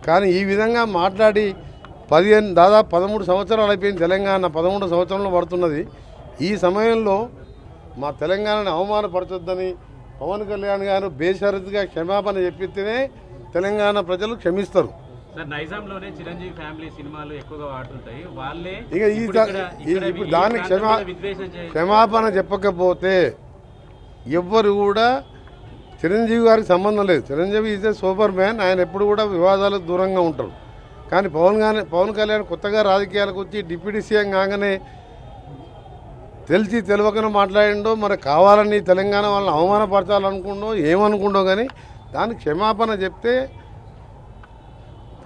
కానీ ఈ విధంగా మాట్లాడి దాదాపు 13 సంవత్సరాలు అయిపోయింది. తెలంగాణ 13 సంవత్సరంలో పడుతున్నది. ఈ సమయంలో మా తెలంగాణని అవమానపరచొద్దని పవన్ కళ్యాణ్ గారు బేషరతుగా క్షమాపణ చెప్పితేనే తెలంగాణ ప్రజలు క్షమిస్తారు. నైజాంలోనే చిరంజీవి ఫ్యామిలీ సినిమాలు ఎక్కువగా వాడుతుంటాయి. వాళ్ళే ఇప్పుడు దానికి క్షమాపణ చెప్పకపోతే ఎవ్వరు కూడా చిరంజీవి గారికి సంబంధం లేదు. Chiranjeevi is a super man. ఆయన ఎప్పుడు కూడా వివాదాలకు దూరంగా ఉంటారు. కానీ పవన్ కళ్యాణ్ కొత్తగా రాజకీయాలకు వచ్చి డిప్యూటీ సీఎం కాగానే తెలిసి తెలియకనే మాట్లాడిండో, మరి కావాలని తెలంగాణ వాళ్ళని అవమానపరచాలనుకుండో ఏమనుకుండో, కానీ దానికి క్షమాపణ చెప్తే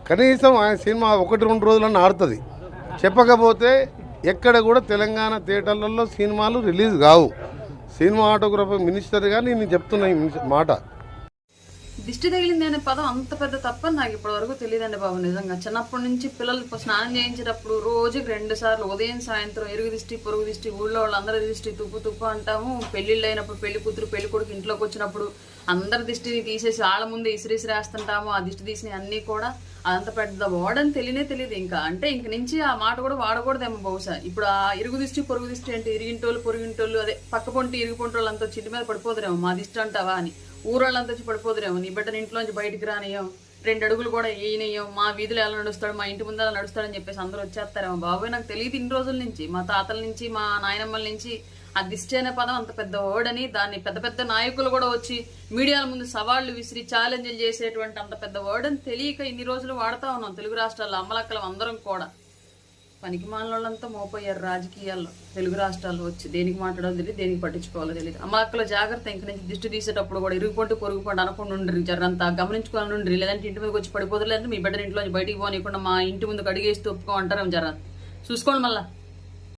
కనీసం ఆయన సినిమా 1-2 రోజులన్నా ఆడుతుంది. చెప్పకపోతే ఎక్కడ కూడా తెలంగాణ థియేటర్లలో సినిమాలు రిలీజ్ కావు. సినిమాటోగ్రఫీ మినిస్టర్గా నేను చెప్తున్నా ఈ మాట. దిష్టి తగిలింది అనే పదం అంత పెద్ద తప్పని నాకు ఇప్పటి వరకు తెలియదండి బాబు. నిజంగా చిన్నప్పటి నుంచి పిల్లలు స్నానం చేయించేటప్పుడు రోజుకి 2 సార్లు ఉదయం సాయంత్రం ఎరుగు దిష్టి పొరుగు దిష్టి ఊళ్ళో వాళ్ళందరి దిష్టి తుప్పు అంటాము. పెళ్లిళ్ళు అయినప్పుడు పెళ్లి కూతురు పెళ్లి కొడుకు ఇంట్లోకి వచ్చినప్పుడు అందరి దిష్టిని తీసేసి వాళ్ళ ముందే ఇసిరేస్తాంటాము. ఆ దిష్టి తీసిన అన్నీ కూడా అదంత పెద్ద వాడని తెలియదు. ఇంకా అంటే ఇంక నుంచి ఆ మాట కూడా వాడకూడదేమో బహుశా. ఇప్పుడు ఆ ఇరుగు దిష్టి పొరుగు దిష్టి అంటే ఇరిగింటోళ్ళు పొరుగింటోళ్ళు అదే పక్క పొంటి ఇరుగు పొంటోళ్ళు అంతా చిట్టి మీద పడిపోదురేమో మా దిష్టి అంటావా అని. ఊరోళ్ళంతా వచ్చి పడిపోదురేమో. నీ బిడ్డని ఇంట్లోంచి బయటికి రానియం, 2 అడుగులు కూడా వేయనియం, మా వీధులు ఎలా నడుస్తాడు, మా ఇంటి ముందు ఎలా నడుస్తాడని చెప్పేసి అందరూ వచ్చేస్తారేమో. బాబోయ్ నాకు తెలియదు ఇన్ని రోజుల నుంచి, మా తాతల నుంచి మా నాయనమ్మల నుంచి ఆ దిష్టి అనే పదం అంత పెద్ద వర్డ్ అని, దాన్ని పెద్ద పెద్ద నాయకులు కూడా వచ్చి మీడియాల ముందు సవాళ్లు విసిరి ఛాలెంజ్లు చేసేటువంటి అంత పెద్ద వర్డ్ అని తెలియక ఇన్ని రోజులు వాడుతూ ఉన్నాం తెలుగు రాష్ట్రాల్లో అమ్మలక్కలం అందరం కూడా. పనికి మాలినోళ్ళంతా మోపోయారు రాజకీయాల్లో. తెలుగు రాష్ట్రాల్లో వచ్చి దేనికి మాట్లాడాలో తెలియదు, దేనికి పట్టించుకోవాలో తెలియదు. అమ్మలక్కల జాగ్రత్త. ఇంక నుంచి దిష్టి తీసేటప్పుడు కూడా ఇరుగుపంటు పొరుగుపంటు అనకుండా ఉండ్రి, జరంతా గమనించుకోవాలని ఉండ్రి. లేదంటే ఇంటి మీదకి వచ్చి పడిపోదు, లేదంటే మీ బిడ్డని ఇంట్లో బయటికి పోనీయకుండా మా ఇంటి ముందుకు అడిగేసి ఒప్పుకో అంటారేమో. జర చూసుకోండి మళ్ళీ.